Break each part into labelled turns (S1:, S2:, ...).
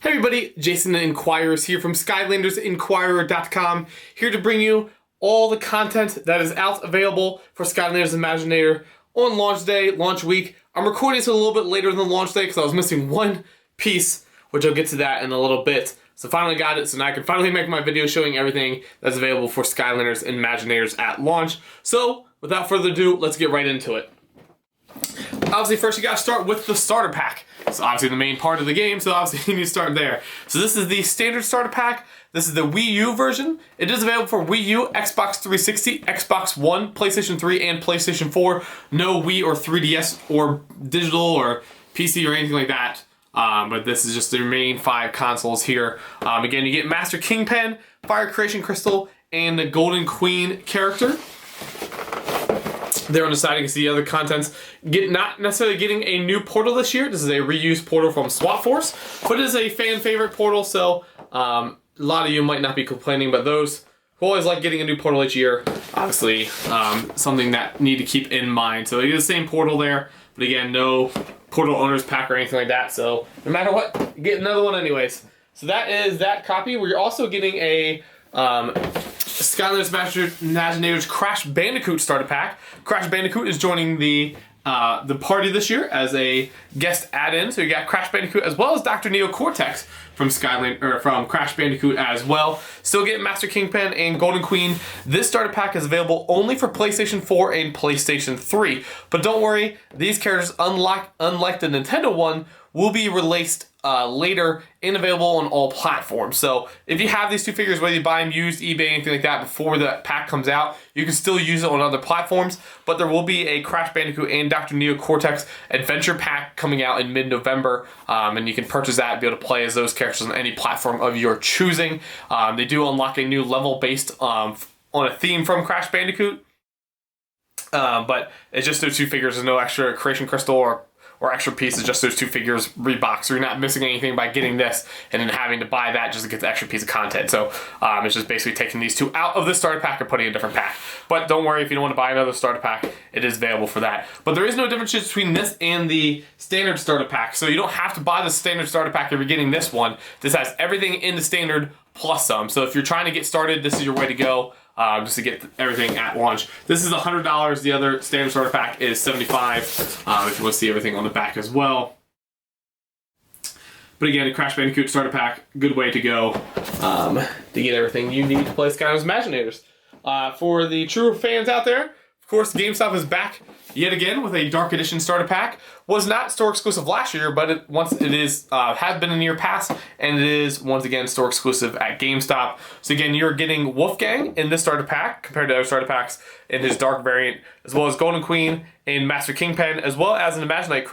S1: Hey everybody, Jason the Inquirers here from SkylandersInquirer.com, here to bring you all the content that is out available for Skylanders Imaginator on launch day, launch week. I'm recording this a little bit later than launch day because I was missing one piece, which I'll get to that in a little bit. So finally got it, so now I can finally make my video showing everything that's available for Skylanders Imaginators at launch. So without further ado, let's get right into it. Obviously, first you gotta start with the starter pack. It's obviously the main part of the game, so obviously you need to start there. So this is the standard starter pack. This is the Wii U version. It is available for Wii U, Xbox 360, Xbox One, PlayStation 3, and PlayStation 4. No Wii or 3DS or digital or PC or anything like that. But this is just the main 5 consoles here. Again, you get Master Kingpin, Fire Creation Crystal, and the Golden Queen character. There on the side, you can see the other contents. Not necessarily getting a new portal this year. This is a reused portal from Swap Force, but it is a fan favorite portal, so a lot of you might not be complaining, but those who always like getting a new portal each year, obviously something that need to keep in mind. So you get the same portal there, but again, no portal owner's pack or anything like that, so no matter what, you get another one anyways. So that is that copy. We're also getting a Skylanders Imaginators Crash Bandicoot starter pack. Crash Bandicoot is joining the party this year as a guest add-in. So you got Crash Bandicoot as well as Dr. Neo Cortex from from Crash Bandicoot as well. Still get Master Kingpin and Golden Queen. This starter pack is available only for PlayStation 4 and PlayStation 3. But don't worry, these characters, unlike the Nintendo one, will be released later and available on all platforms. So if you have these two figures, whether you buy them used, eBay, anything like that, before the pack comes out, you can still use it on other platforms, but there will be a Crash Bandicoot and Dr. Neo Cortex adventure pack coming out in mid-November, and you can purchase that and be able to play as those characters on any platform of your choosing. They do unlock a new level based on a theme from Crash Bandicoot, but it's just those two figures. There's no extra creation crystal or extra pieces, just those two figures reboxed. So you're not missing anything by getting this and then having to buy that just to get the extra piece of content. So it's just basically taking these two out of the starter pack and putting a different pack. But don't worry, if you don't want to buy another starter pack, it is available for that. But there is no difference between this and the standard starter pack. So you don't have to buy the standard starter pack if you're getting this one. This has everything in the standard plus some. So if you're trying to get started, this is your way to go. Just to get everything at launch. This is $100. The other standard starter pack is $75. If you want to see everything on the back as well. But again, a Crash Bandicoot starter pack, good way to go to get everything you need to play Skylanders Imaginators. For the true fans out there, of course, GameStop is back yet again with a Dark Edition starter pack. Was not store exclusive last year, but it has been in year past, and it is once again store exclusive at GameStop. So again, you're getting Wolfgang in this starter pack compared to other starter packs in his dark variant, as well as Golden Queen and Master Kingpin, as well as an Imaginite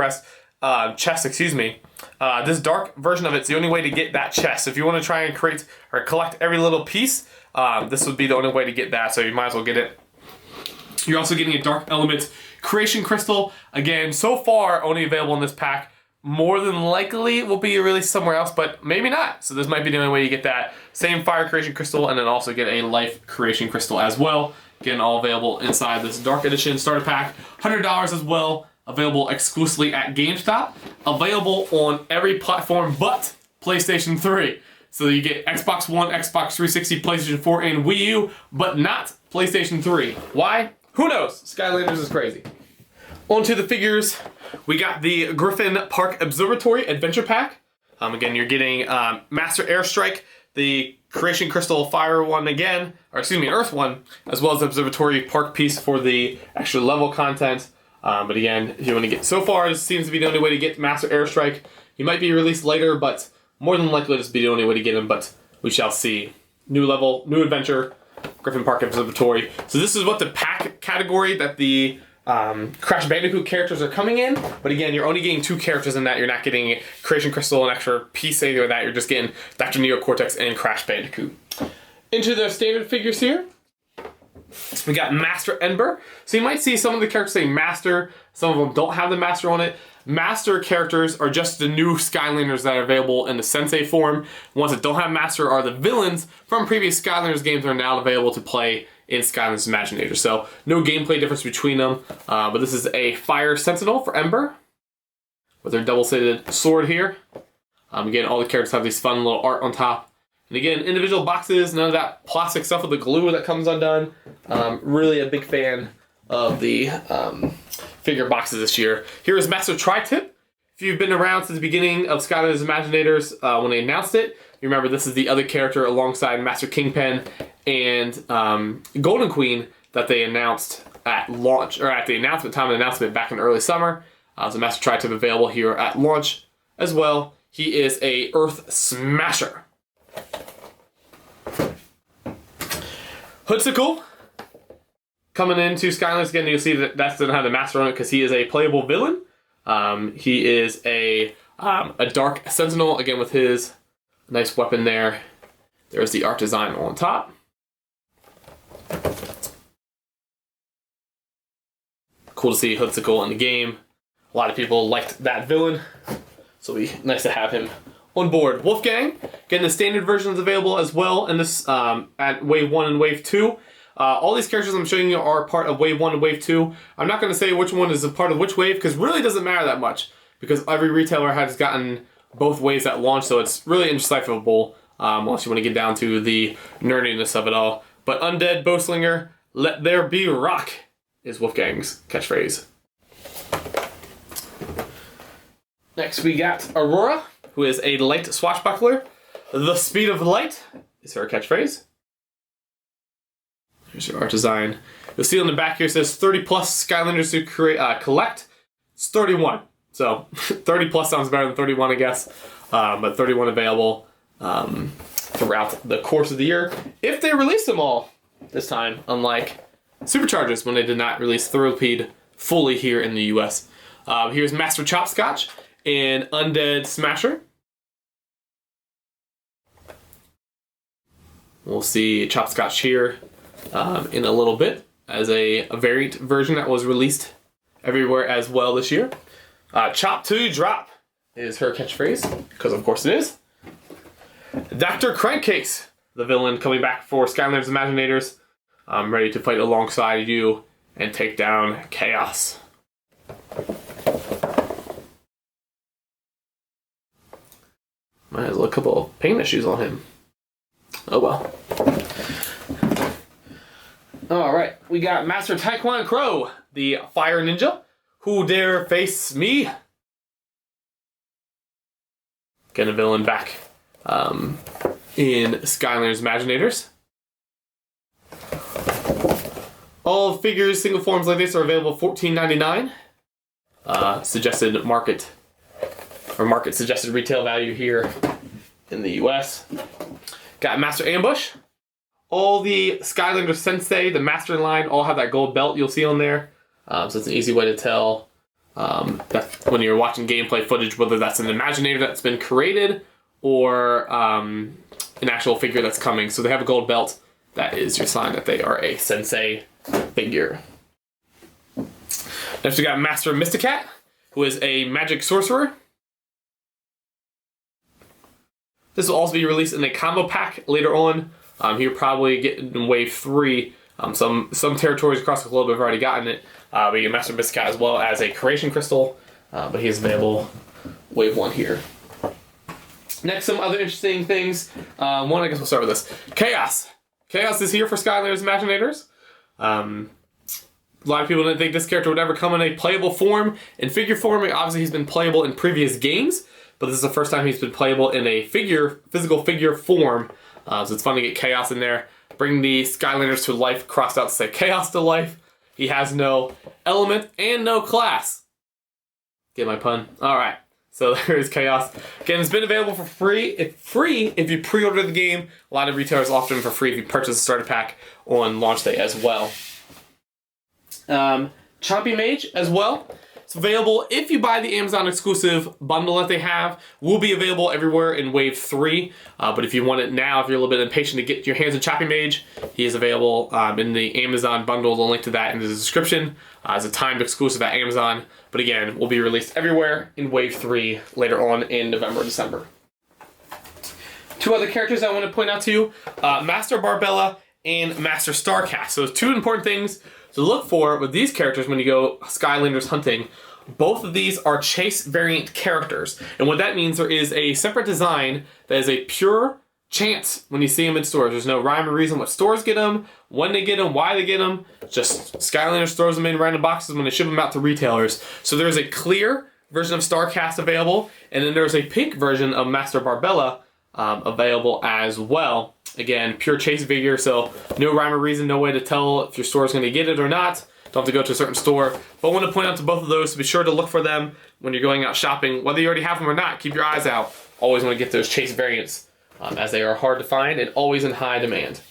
S1: chest. Excuse me. This dark version of it's the only way to get that chest. If you want to try and create or collect every little piece, this would be the only way to get that. So you might as well get it. You're also getting a Dark Element Creation Crystal. Again, so far only available in this pack. More than likely will be released somewhere else, but maybe not. So this might be the only way you get that. Same Fire Creation Crystal, and then also get a Life Creation Crystal as well. Again, all available inside this Dark Edition starter pack. $100 as well. Available exclusively at GameStop. Available on every platform but PlayStation 3. So you get Xbox One, Xbox 360, PlayStation 4, and Wii U, but not PlayStation 3. Why? Who knows? Skylanders is crazy. On to the figures. We got the Griffin Park Observatory Adventure Pack. Again, you're getting Master Airstrike, the Creation Crystal Fire one again, or excuse me, Earth one, as well as the Observatory Park piece for the extra level content. But again, if you want to get, so far, this seems to be the only way to get Master Airstrike. He might be released later, but more than likely this will be the only way to get him, but we shall see. New level, new adventure, Griffin Park Observatory. So this is what the pack category that the Crash Bandicoot characters are coming in. But again, you're only getting 2 characters in that. You're not getting Creation Crystal, an extra piece, anything like that. You're just getting Dr. Neo Cortex and Crash Bandicoot. Into the standard figures here. We got Master Ember. So you might see some of the characters say Master. Some of them don't have the Master on it. Master characters are just the new Skylanders that are available in the Sensei form. Ones that don't have Master are the villains from previous Skylanders games that are now available to play in Skylanders Imaginators. So no gameplay difference between them. But this is a Fire Sentinel for Ember with their double-sided sword here. Again, all the characters have these fun little art on top. And again, individual boxes, none of that plastic stuff with the glue that comes undone. Really a big fan of the figure boxes this year. Here is Master Tri-Tip. If you've been around since the beginning of Skylanders Imaginators, when they announced it, you remember this is the other character alongside Master Kingpin and Golden Queen that they announced at launch, or at the announcement time of the announcement back in early summer. So Master Tri-Tip available here at launch as well. He is a Earth Smasher. Hopscotch coming into Skylanders again. You'll see that that doesn't have the master on it because he is a playable villain. He is a Dark Sentinel again with his nice weapon there. There's the art design on top. Cool to see Hopscotch in the game. A lot of people liked that villain, so it'll be nice to have him on board. Wolfgang, getting the standard versions available as well in this at Wave 1 and Wave 2. All these characters I'm showing you are part of Wave 1 and Wave 2. I'm not going to say which one is a part of which wave because it really doesn't matter that much because every retailer has gotten both waves at launch, so it's really indecipherable unless you want to get down to the nerdiness of it all. But Undead Bowslinger, let there be rock is Wolfgang's catchphrase. Next we got Aurora, who is a light swashbuckler. The speed of light is her catchphrase. Here's your art design. You'll see on the back here it says 30 plus Skylanders to collect. It's 31. So 30 plus sounds better than 31, I guess. But 31 available throughout the course of the year. If they release them all this time, unlike SuperChargers when they did not release Thrillipede fully here in the US. Here's Master Hopscotch and Undead Smasher. We'll see Hopscotch here in a little bit as a variant version that was released everywhere as well this year. Chop to drop is her catchphrase, because of course it is. Dr. Crankcase, the villain coming back for Skylanders Imaginators. I'm ready to fight alongside you and take down chaos. Might as well a couple of paint issues on him. Oh well. Alright, we got Master Taekwon Crow, the fire ninja. Who dare face me? Getting a villain back in Skylanders Imaginators. All figures, single forms like this are available $14.99. Suggested market suggested retail value here in the US. Got Master Ambush. All the Skylanders Sensei, the Master line, all have that gold belt you'll see on there. So it's an easy way to tell that when you're watching gameplay footage, whether that's an Imaginator that's been created or an actual figure that's coming. So they have a gold belt. That is your sign that they are a Sensei figure. Next we got Master Mysticat, who is a magic sorcerer. This will also be released in a combo pack later on. He'll probably get in Wave 3. Some territories across the globe have already gotten it. We get Master Mysticat as well as a Creation Crystal, but he's available Wave 1 here. Next, some other interesting things. One, I guess we'll start with this. Chaos. Chaos is here for Skylanders Imaginators. A lot of people didn't think this character would ever come in a playable form. In figure form, obviously he's been playable in previous games, but this is the first time he's been playable in a physical figure form. So it's fun to get Chaos in there. Bring the Skylanders to life, crossed out to say Chaos to life. He has no element and no class. Get my pun? Alright, so there's Chaos. Again, it's been available for free. If you pre-order the game. A lot of retailers offer them for free if you purchase a starter pack on launch day as well. Chompy Mage as well. It's available if you buy the Amazon exclusive bundle that they have. Will be available everywhere in Wave 3. But if you want it now, if you're a little bit impatient to get your hands on Chompy Mage, he is available in the Amazon bundle. The link to that in the description. As a timed exclusive at Amazon. But again, will be released everywhere in Wave 3 later on in November, December. Two other characters I want to point out to you. Master Barbella and Master Starcast. So two important things to look for with these characters when you go Skylanders hunting both of these are chase variant characters. And what that means, there is a separate design that is a pure chance when you see them in stores. There's no rhyme or reason what stores get them, when they get them, why they get them. Just Skylanders throws them in random boxes when they ship them out to retailers. So there's a clear version of StarCast available, and then there's a pink version of Master Barbella available as well. Again, pure chase figure, so no rhyme or reason, no way to tell if your store is going to get it or not. Don't have to go to a certain store. But I want to point out to both of those to be sure to look for them when you're going out shopping. Whether you already have them or not, keep your eyes out. Always want to get those chase variants as they are hard to find and always in high demand.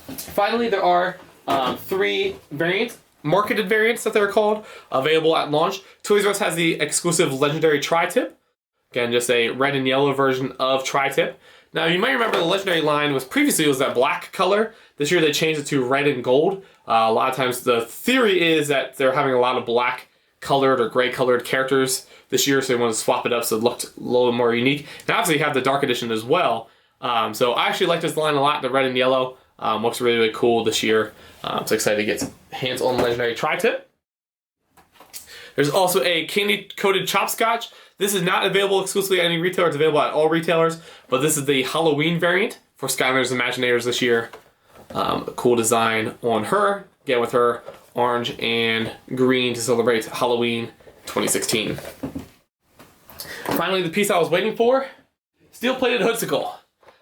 S1: Finally, there are 3 marketed variants that they're called, available at launch. Toys R Us has the exclusive Legendary Tri-Tip. Again, just a red and yellow version of Tri-Tip. Now, you might remember the Legendary line was that black color. This year they changed it to red and gold. A lot of times the theory is that they're having a lot of black colored or gray colored characters this year, so they want to swap it up so it looked a little more unique. And obviously you have the Dark Edition as well. So I actually like this line a lot, the red and yellow. Looks really, really cool this year. So excited to get hands on Legendary Tri-Tip. There's also a candy-coated Hopscotch. This is not available exclusively at any retailer. It's available at all retailers, but this is the Halloween variant for Skylanders Imaginators this year. A cool design on her. Again, with her orange and green to celebrate Halloween 2016. Finally, the piece I was waiting for, steel-plated Hopscotch.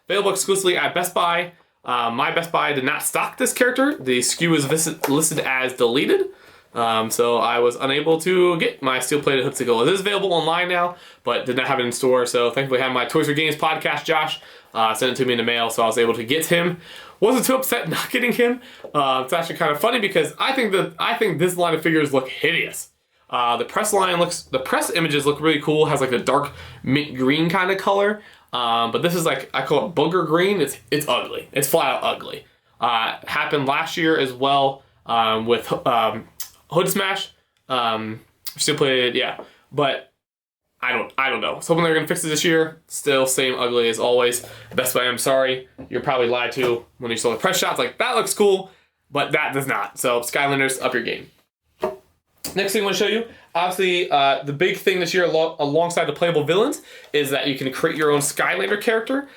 S1: Available exclusively at Best Buy. My Best Buy did not stock this character. The SKU is listed as deleted. So I was unable to get my steel-plated Hopscotch. It is available online now, but did not have it in store. So thankfully I had my Toys for Games podcast, Josh, sent it to me in the mail, so I was able to get him. Wasn't too upset not getting him. It's actually kind of funny because I think this line of figures look hideous. The press images look really cool. It has like a dark mint green kind of color. But this is like, I call it booger green. It's ugly. It's flat out ugly. Happened last year as well with Hood Smash. Still played, yeah. But I don't know. So when they're gonna fix it this year, still same ugly as always. Best Buy, I'm sorry. You're probably lied to when you saw the press shots. Like, that looks cool, but that does not. So Skylanders, up your game. Next thing I want to show you, obviously the big thing this year alongside the playable villains is that you can create your own Skylander character.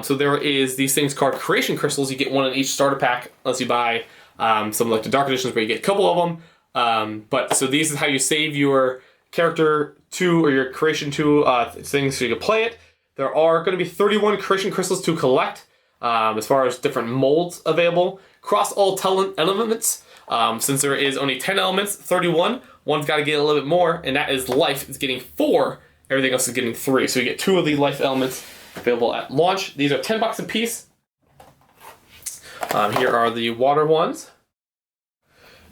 S1: So there is these things called creation crystals. You get one in each starter pack unless you buy some like the Dark Editions where you get a couple of them. But so these is how you save your character to, or your creation to things so you can play it. There are going to be 31 creation crystals to collect as far as different molds available. Cross all elements. Since there is only 10 elements, 31, one's got to get a little bit more, and that is life. It's getting 4. Everything else is getting 3. So you get 2 of the life elements available at launch. These are $10 a piece. Here are the water ones.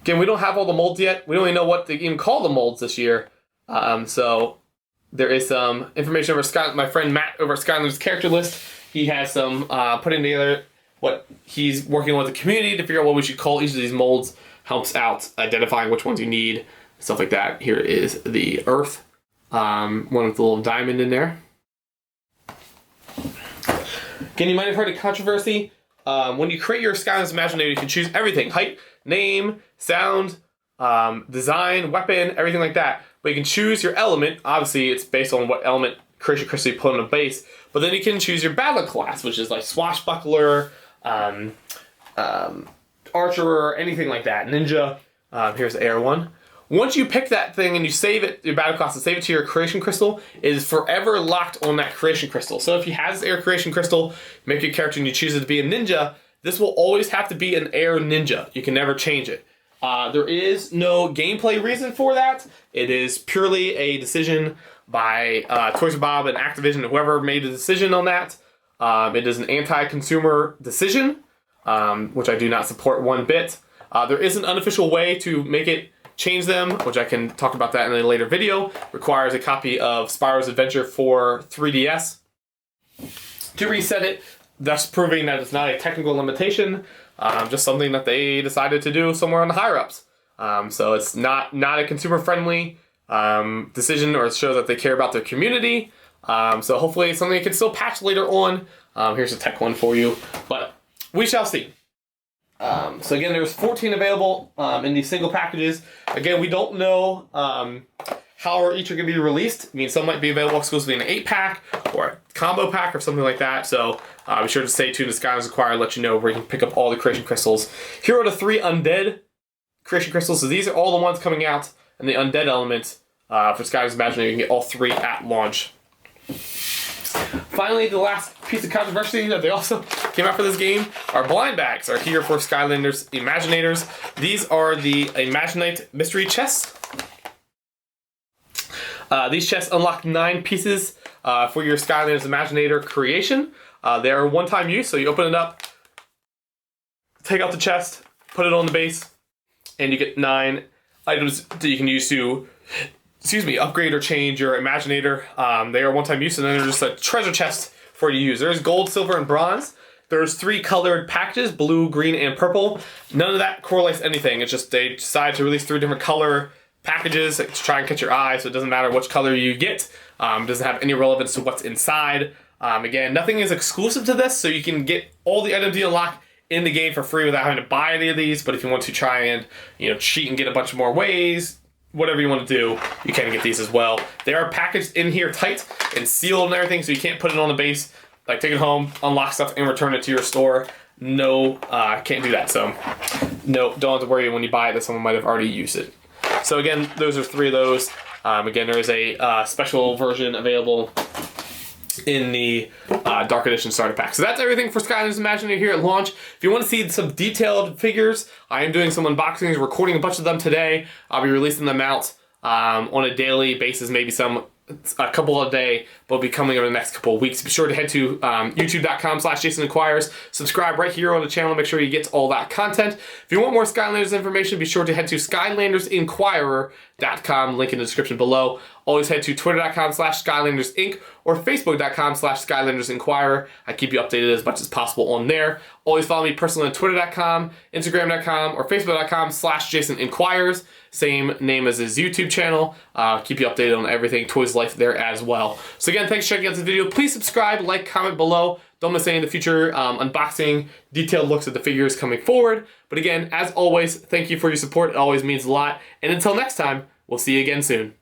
S1: Again, we don't have all the molds yet. We don't even know what they even call the molds this year. So there is some information over my friend Matt over at Skylanders Character List. He has some putting together what he's working with the community to figure out what we should call each of these molds. Helps out identifying which ones you need, stuff like that. Here is the Earth, one with the little diamond in there. Again, you might have heard of controversy. When you create your Skylanders Imaginator, you can choose everything: height, name, sound, design, weapon, everything like that. But you can choose your element. Obviously, it's based on what element creation crystal you put on a base. But then you can choose your battle class, which is like swashbuckler, archer, anything like that, ninja. Here's the air one. Once you pick that thing and you save it, your battle class, and save it to your creation crystal, it is forever locked on that creation crystal. So if you have this air creation crystal, make your character and you choose it to be a ninja, this will always have to be an air ninja. You can never change it. There is no gameplay reason for that. It is purely a decision by Toys R Bob and Activision, whoever made a decision on that. It is an anti-consumer decision, which I do not support one bit. There is an unofficial way to make it change them, which I can talk about that in a later video. Requires a copy of Spyro's Adventure for 3DS to reset it, thus proving that it's not a technical limitation, just something that they decided to do somewhere on the higher-ups. So it's not a consumer-friendly decision, or it shows that they care about their community. So hopefully it's something you can still patch later on. Here's a tech one for you, but we shall see. So again, there's 14 available in these single packages. Again, we don't know how each are going to be released. I mean, some might be available exclusively in an 8-pack or a combo pack or something like that. So be sure to stay tuned to Skylanders Acquire and let you know where you can pick up all the creation crystals. Here are the 3 undead creation crystals. So these are all the ones coming out in the undead element for Skylanders Imaginators. You can get all 3 at launch. Finally, the last piece of controversy that they also came out for this game are blind bags. Are here for Skylanders Imaginators. These are the Imaginite mystery chests. These chests unlock 9 pieces for your Skylanders Imaginator creation. They are one-time use, so you open it up, take out the chest, put it on the base, and you get 9 items that you can use to upgrade or change your Imaginator. They are one-time use, and then there's just a treasure chest for you to use. There's gold, silver, and bronze. There's 3 colored packages, blue, green, and purple. None of that correlates to anything. It's just they decided to release 3 different color packages to try and catch your eye, so it doesn't matter which color you get. It doesn't have any relevance to what's inside. Again, nothing is exclusive to this, so you can get all the items you unlock in the game for free without having to buy any of these. But if you want to try and cheat and get a bunch more ways, whatever you want to do, you can get these as well. They are packaged in here tight and sealed and everything, so you can't put it on the base, like take it home, unlock stuff, and return it to your store. No, can't do that. So no, don't have to worry when you buy it that someone might have already used it. So again, those are 3 of those. Again, there is a special version available in the Dark Edition starter pack. So that's everything for Skylanders Imaginators here at launch. If you want to see some detailed figures, I am doing some unboxings, recording a bunch of them today. I'll be releasing them out on a daily basis, maybe a couple a day, but will be coming over the next couple of weeks. Be sure to head to youtube.com/JasonInquires. Subscribe right here on the channel. Make sure you get all that content. If you want more Skylanders information, be sure to head to SkylandersInquirer.com. Link in the description below. Always head to twitter.com/SkylandersInc or facebook.com/SkylandersInquirer. I keep you updated as much as possible on there. Always follow me personally on twitter.com, instagram.com, or facebook.com/JasonInquires. Same name as his YouTube channel. Keep you updated on everything Toys Life there as well. So again, thanks for checking out this video. Please subscribe, like, comment below. Don't miss any of the future unboxing, detailed looks at the figures coming forward. But again, as always, thank you for your support. It always means a lot. And until next time, we'll see you again soon.